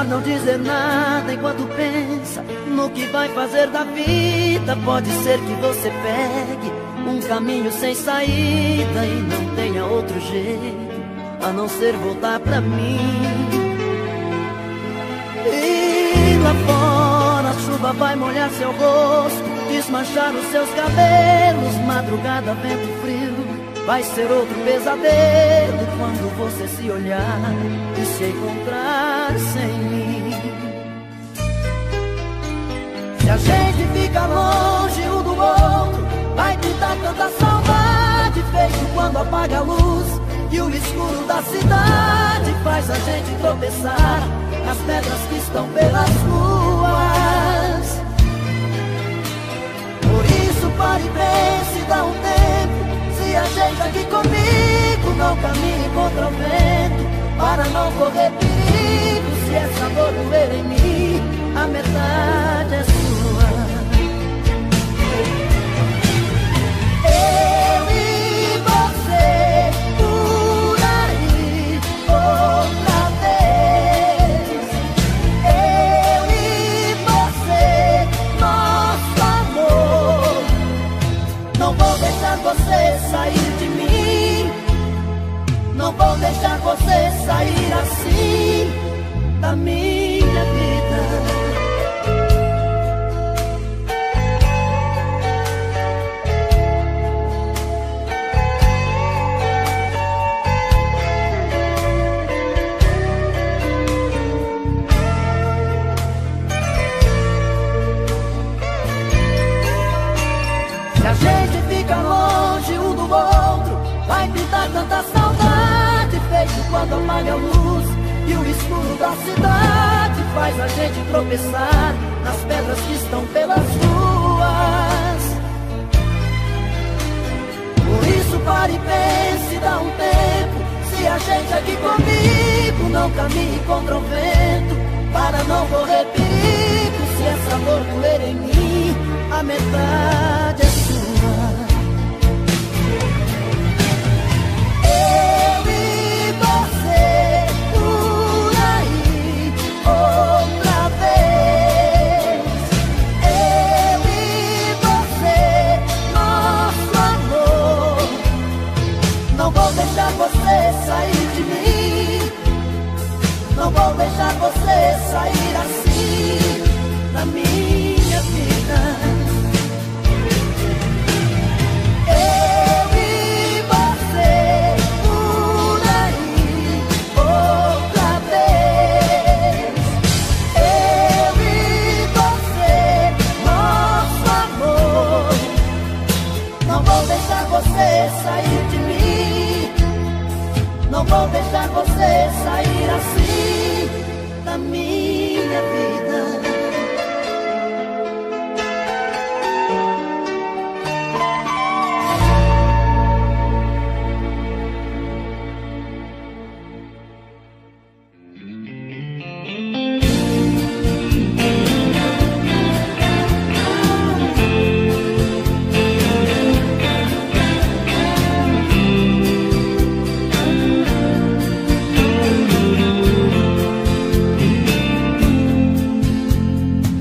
melhor não dizer nada enquanto pensa no que vai fazer da vida. Pode ser que você pegue um caminho sem saída e não tenha outro jeito a não ser voltar pra mim. E lá fora a chuva vai molhar seu rosto, desmanchar os seus cabelos. Madrugada, vento frio, vai ser outro pesadelo quando você se olhar e se encontrar sem mim. Se a gente fica longe um do outro, vai pintar tanta saudade, feito quando apaga a luz e o escuro da cidade faz a gente tropeçar nas pedras que estão pelas ruas. Por isso pare e pense, dá um tempo, se ajeita aqui comigo, não caminhe contra o vento, para não correr perigo. Se essa dor doer em mim, a metade é sua. Eu e você por aí outra vez. Eu e você, nosso amor. Não vou deixar você sair de mim, não vou deixar você sair assim da minha vida. Se a gente fica longe um do outro, vai pintar tanta saudade, feito quando apaga a luz e o escuro da cidade faz a gente tropeçar nas pedras que estão pelas ruas. Por isso pare e pense, dá um tempo, se a gente aqui comigo, não caminhe contra o vento, para não correr perigo. Se essa dor doer em mim, a metade é sua. Eu e você por aí outra vez. Eu e você, nosso amor. Não vou deixar você sair de mim, não vou deixar você sair assim da minha vida. Eu e você por aí outra vez. Eu e você, nosso amor. Não vou deixar você sair de mim, não vou deixar você sair assim da minha vida.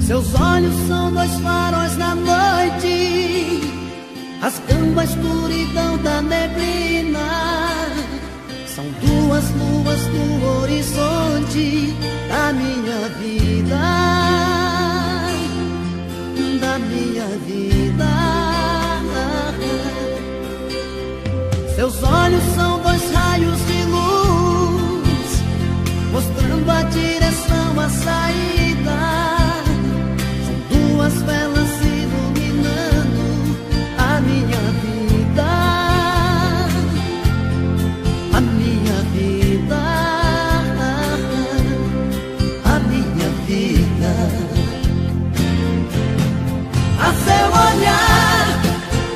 Seus olhos são dois faróis na noite, rasgando a escuridão da neblina. São duas luas no horizonte da minha vida, da minha vida. Seus olhos são dois raios de luz, mostrando a direção, a saída. Duas velas iluminando a minha vida, a minha vida, a minha vida. A seu olhar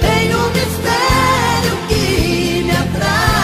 tem um mistério que me atrai.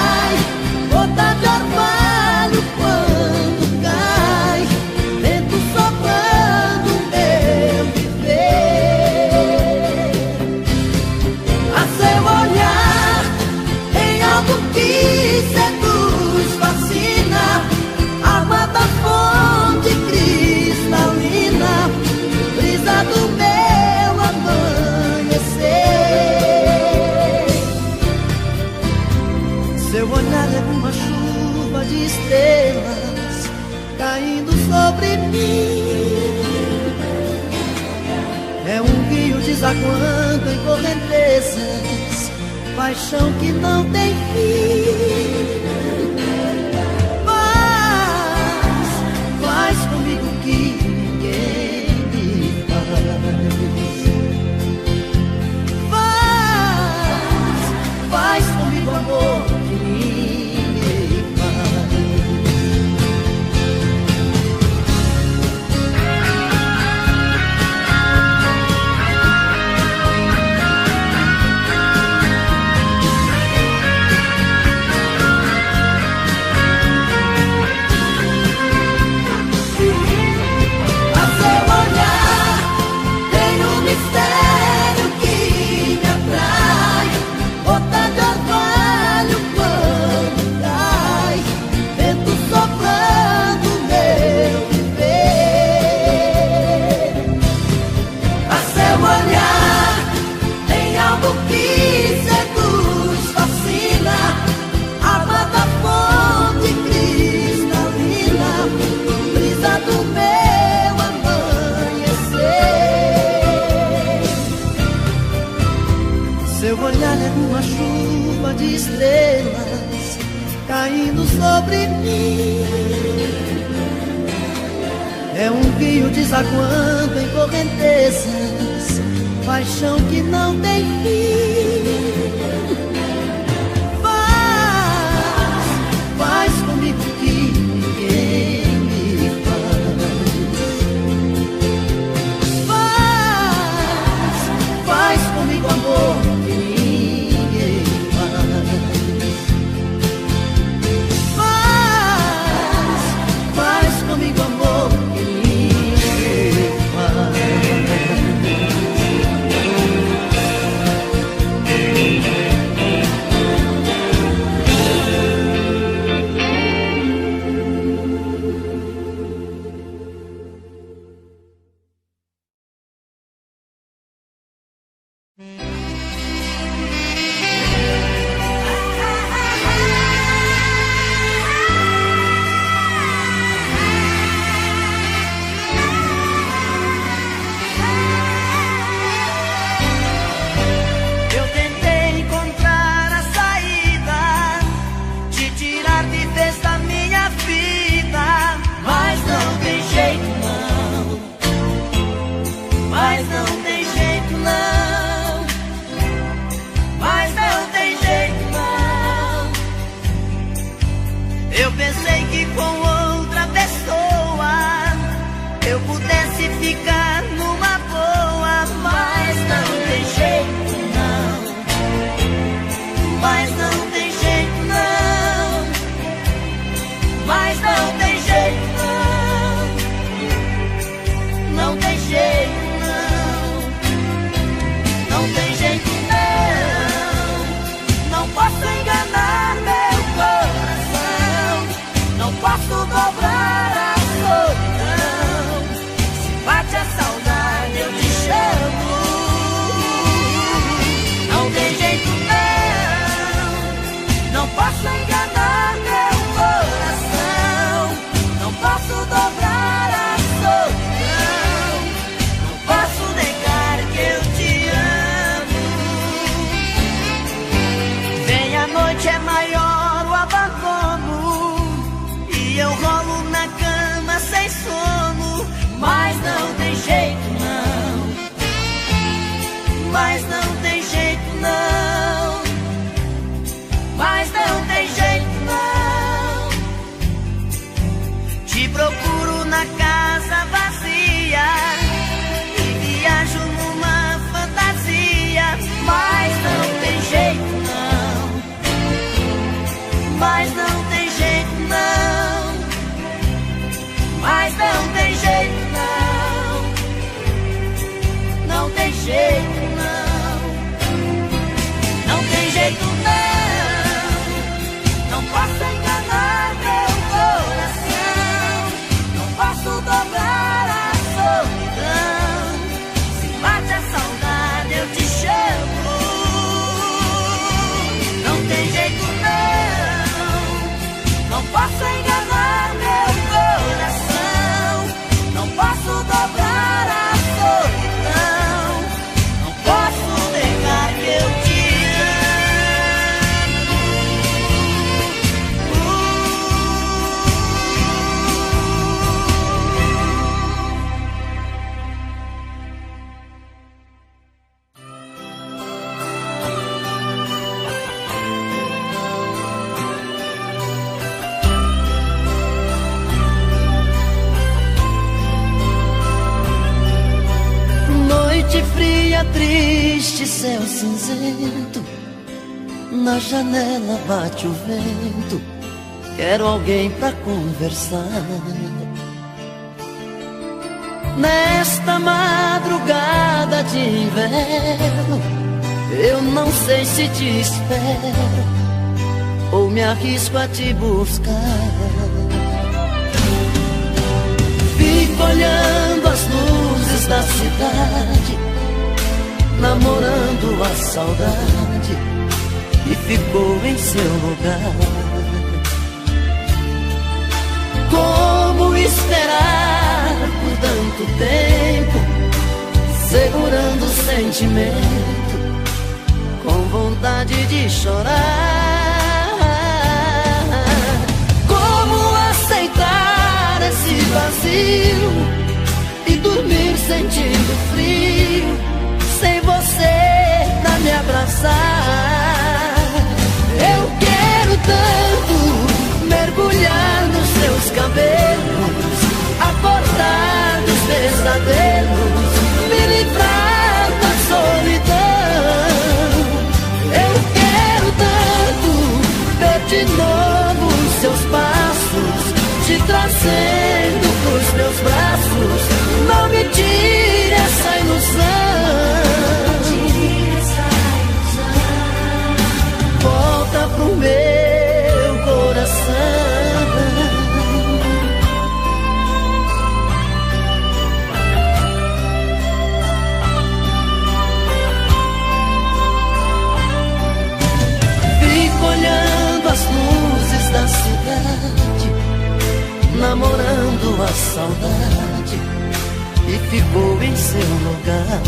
estrelas caindo sobre mim. É um rio desaguando em correntezas, paixão que não tem fim. Faz comigo que ninguém me faz. Faz comigo amor que ninguém faz. Seu olhar é uma chuva de estrelas caindo sobre mim. É um rio desaguando em correntezas, paixão que não tem fim. Faz comigo que ninguém me faz. Faz comigo amor. Sem dia triste, céu cinzento, na janela bate o vento, quero alguém pra conversar. Nesta madrugada de inverno, eu não sei se te espero ou me arrisco a te buscar. Fico olhando as luzes da cidade, namorando a saudade que ficou em seu lugar. Como esperar por tanto tempo, segurando o sentimento, com vontade de chorar. Como aceitar esse vazio e dormir sentindo frio, sem você pra me abraçar? Eu quero tanto mergulhar nos seus cabelos, acordar dos pesadelos, me livrar da solidão. Eu quero tanto ver de novo os seus passos, te trazendo pros meus braços. Não me tire essa ilusão, volta pro meu coração. Fico olhando as luzes da cidade, namorando a saudade e ficou em seu lugar.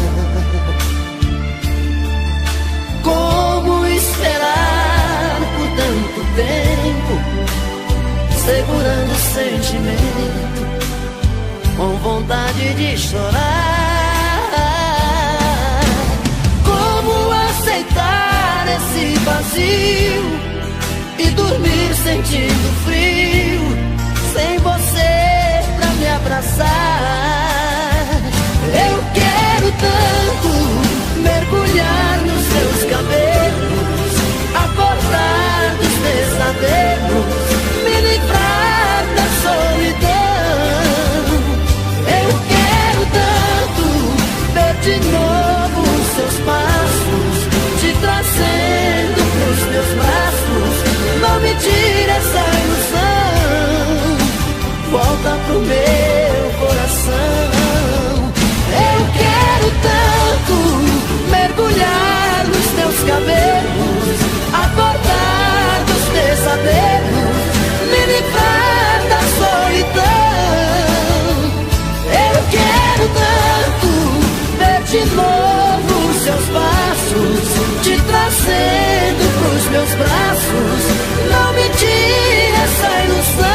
Como esperar por tanto tempo, segurando o sentimento, com vontade de chorar? Como aceitar esse vazio e dormir sentindo frio, sem você pra me abraçar? Eu quero tanto mergulhar nos seus cabelos, acordar dos pesadelos, me livrar da solidão. Eu quero tanto ver de novo os seus passos, te trazendo pros meus braços. Não me tire essa ilusão, volta pro meu coração. Eu quero tanto mergulhar nos teus cabelos, acordar dos pesadelos, me livrar da solidão. Eu quero tanto ver de novo os seus passos, te trazendo pros meus braços. Não me tire essa ilusão,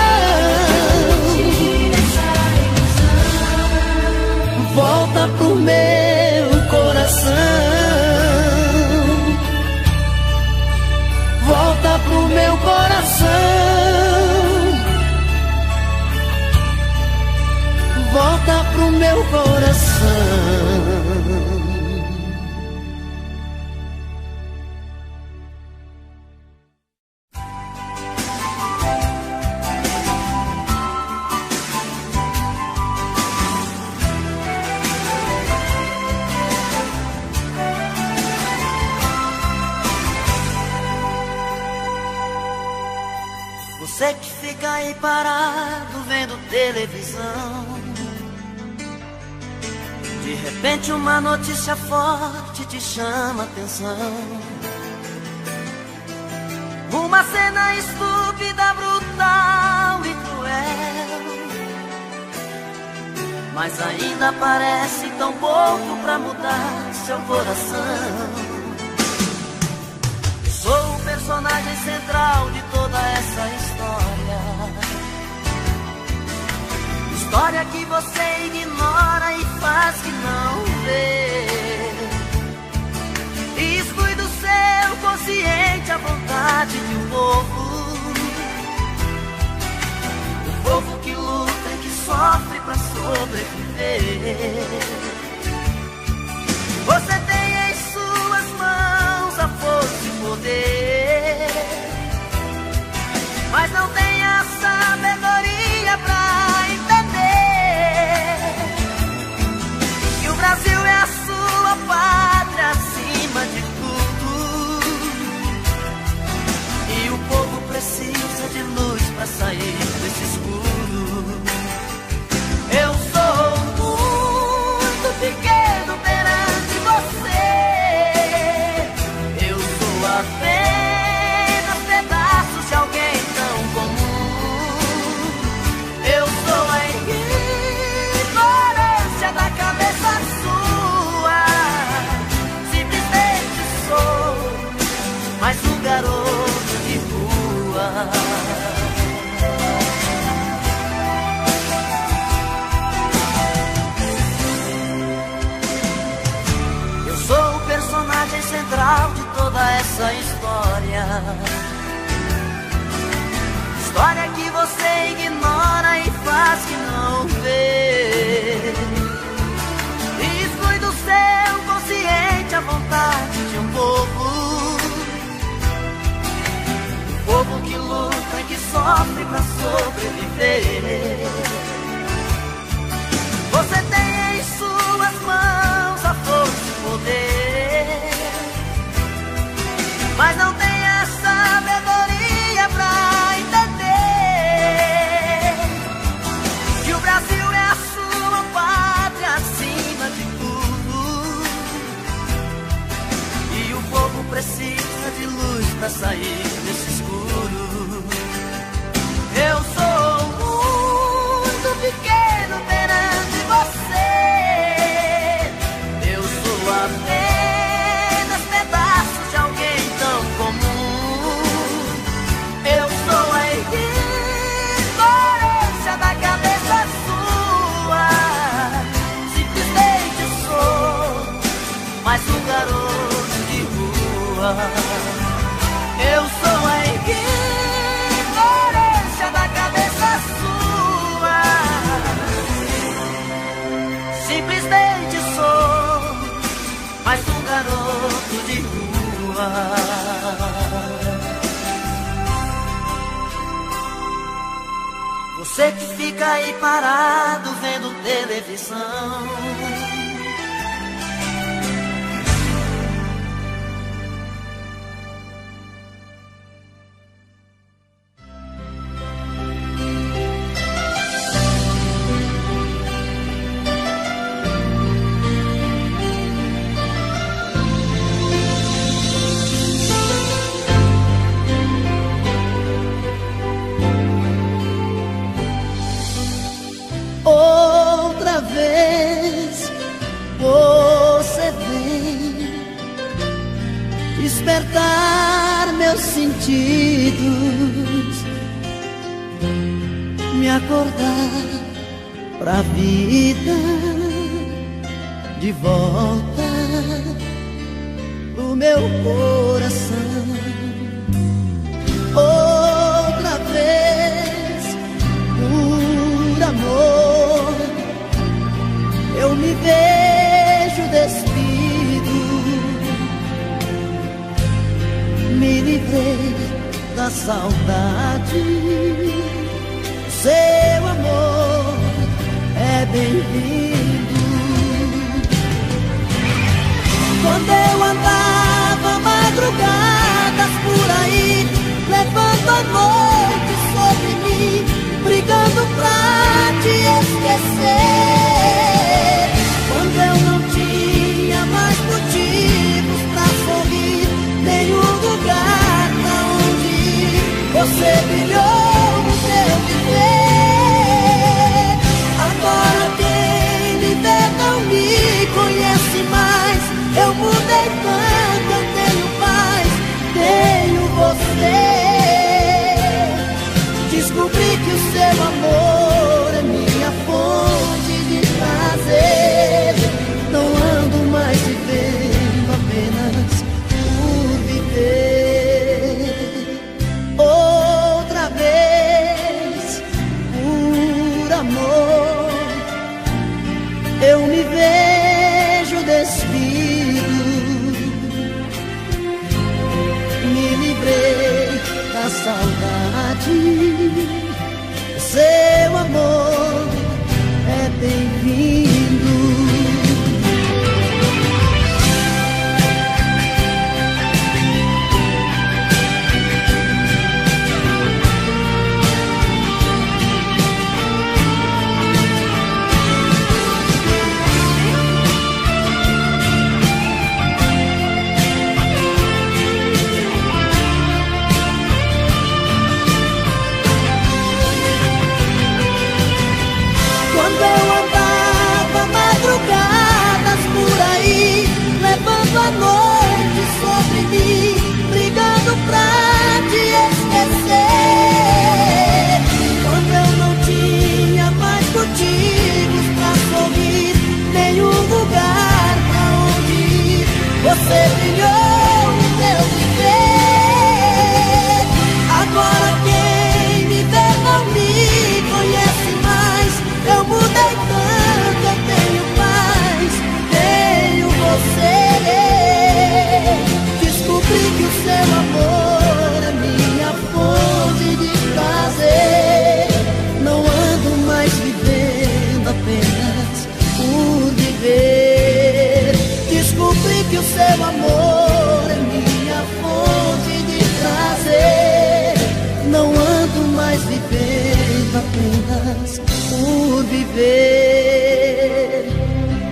volta pro meu coração, volta pro meu coração, volta pro meu coração. Você que fica aí parado vendo televisão, de repente uma notícia forte te chama a atenção. Uma cena estúpida, brutal e cruel, mas ainda parece tão pouco pra mudar seu coração. Sou o personagem central de toda essa história, história que você ignora e faz que não vê. E exclui do seu consciente a vontade de um povo que luta e que sofre pra sobreviver. Você tem poder, mas não tem a sabedoria pra entender que o Brasil é a sua pátria acima de tudo, e o povo precisa de luz pra sair desse escuro. Eu sou muito pequeno perante você, eu sou apenas pedaços de alguém tão comum. Eu sou a ignorância da cabeça sua, simplesmente sou mais um garoto de rua. Personagem central de toda essa história, história que você ignora e faz que não vê, e exclui do seu consciente a vontade de um povo que luta e que sofre pra sobreviver. Você tem em suas mãos a força e o poder, mas não tem a sabedoria pra entender que o Brasil é a sua pátria acima de tudo, e o povo precisa de luz pra sair desse escuro. Eu sou muito pequeno perante você, eu sou apenas pedaços de alguém tão comum. Eu sou a ignorância da cabeça sua, simplesmente sou mais um garoto de rua. Eu sou a ignorância da cabeça sua, simplesmente sou mais um garoto de rua. Você que fica aí parado vendo televisão, outra vez você vem despertar meus sentidos, me acordar pra vida de volta pro meu coração. Outra vez, por amor, eu me vejo despido, me livrei da saudade. Seu amor é bem-vindo. Quando eu andava madrugadas por aí, levando a noite sobre mim, brigando pra te esquecer. Quando eu não tinha mais motivos pra sorrir, nenhum lugar pra onde ir, você brilhou no meu viver. Agora quem me vê não me conhece mais, eu mudei tanto, eu tenho paz, tenho você. viver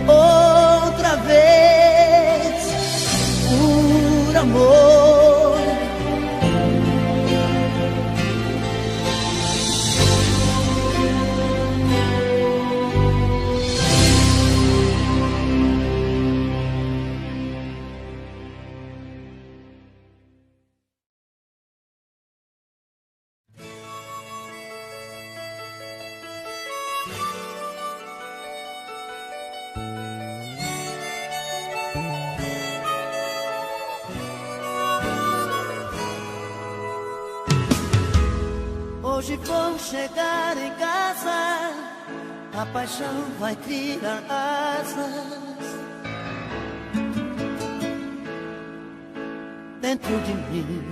outra vez por amor. Hoje vou chegar em casa, a paixão vai criar asas dentro de mim.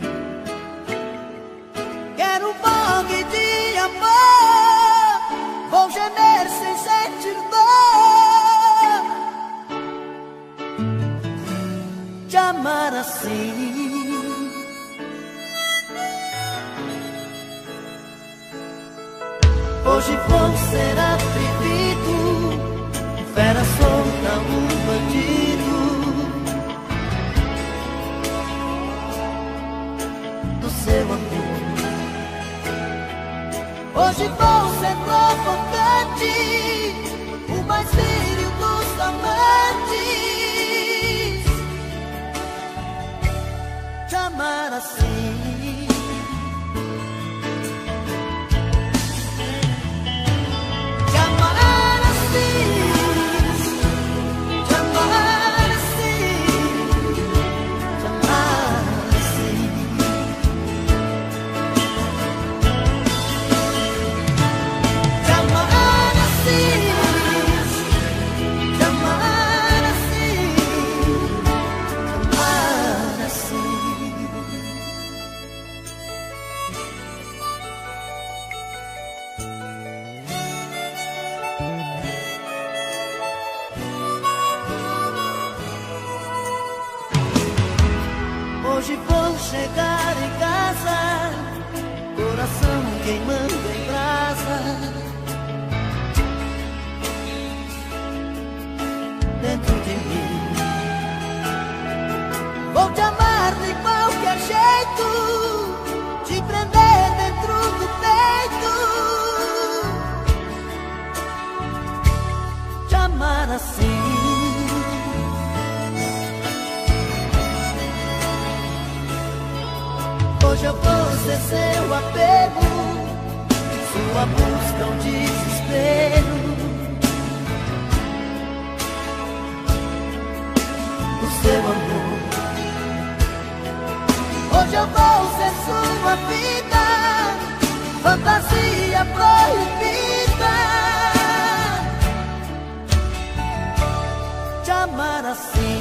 Quero um pouco de amor, vou gemer sem sentir dor, te amar assim. Hoje vou ser atrevido, fera solta, um bandido do seu amor. Hoje vou ser provocante, o mais viril dos amantes, te amar assim. Hoje vou chegar em casa, coração queimando em brasa, dentro de mim. Vou te amar de qualquer jeito, te prender dentro do peito, te amar assim. Hoje eu vou ser seu apego, sua busca um desespero do seu amor. Hoje eu vou ser sua vida, fantasia proibida, te amar assim.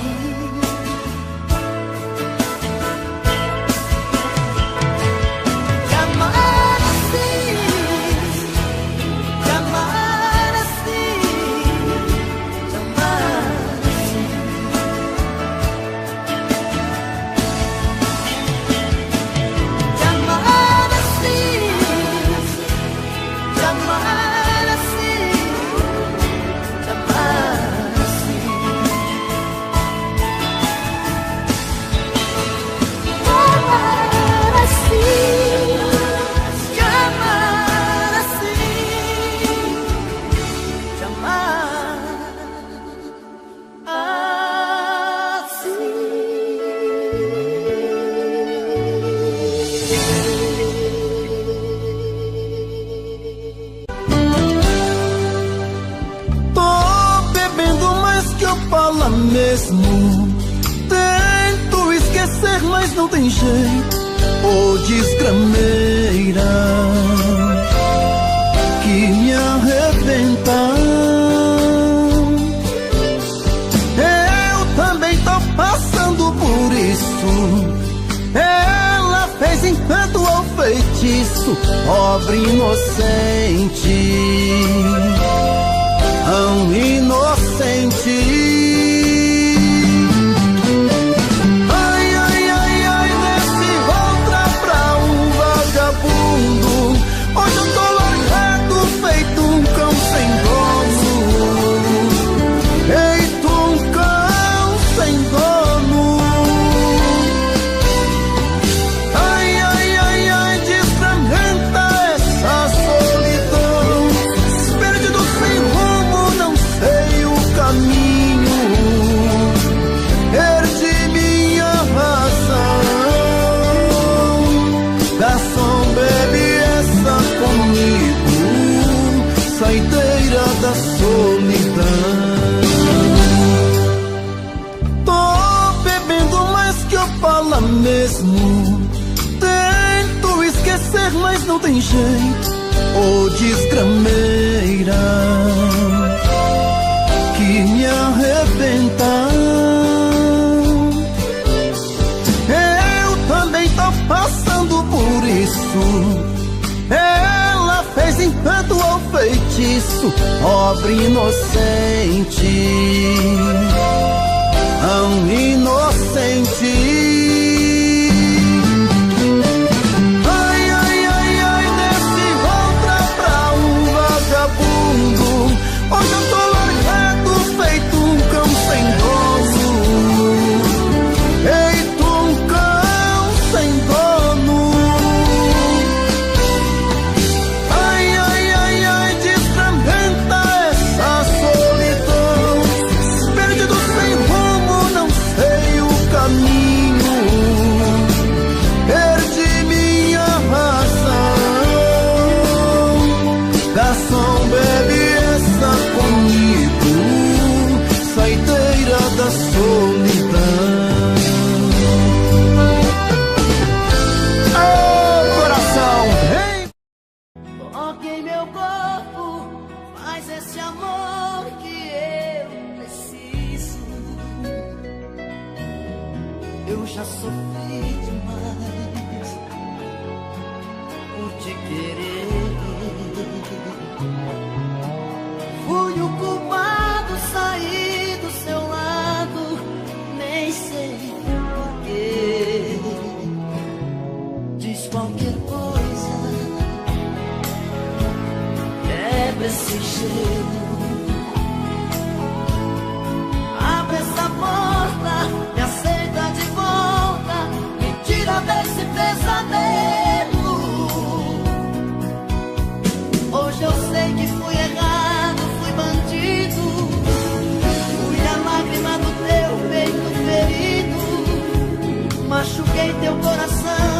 Mesmo tento esquecer, mas não tem jeito. Ô desgrameira que me arrebenta. Eu também tô passando por isso. Ela fez encanto ou feitiço, pobre inocente, tão inocente. Hoje eu tô largado, feito um cão sem dono. da solidão. Tô bebendo mais que eu falo mesmo. Tento esquecer, mas não tem jeito. Ô desgrameira que me arrebenta. Eu também tô passando por isso. Ela fez encanto ao feitiço, pobre inocente, tão inocente. Ai, ai, ai, ai, desse outra pra um vagabundo. Hoje eu tô largado, feito um cão sem dono. Feito um cão sem dono. Ai, ai, ai, ai, desfragmenta essa solidão. Perdido sem rumo, não sei o caminho. Perdi minha razão. Garçom, bebe essa comigo. Saideira da solidão. Oh, coração, hey! Toque em meu corpo, faz esse amor que eu preciso. Eu já sofri demais por te querer. Fui o culpado, saí do seu lado, nem sei porquê. Diz qualquer coisa, quebra esse gelo. Abre essa porta, me aceita de volta, me tira desse pesadelo. Hoje eu sei que fui errado, fui bandido. Fui a lágrima do teu peito ferido. Machuquei teu coração.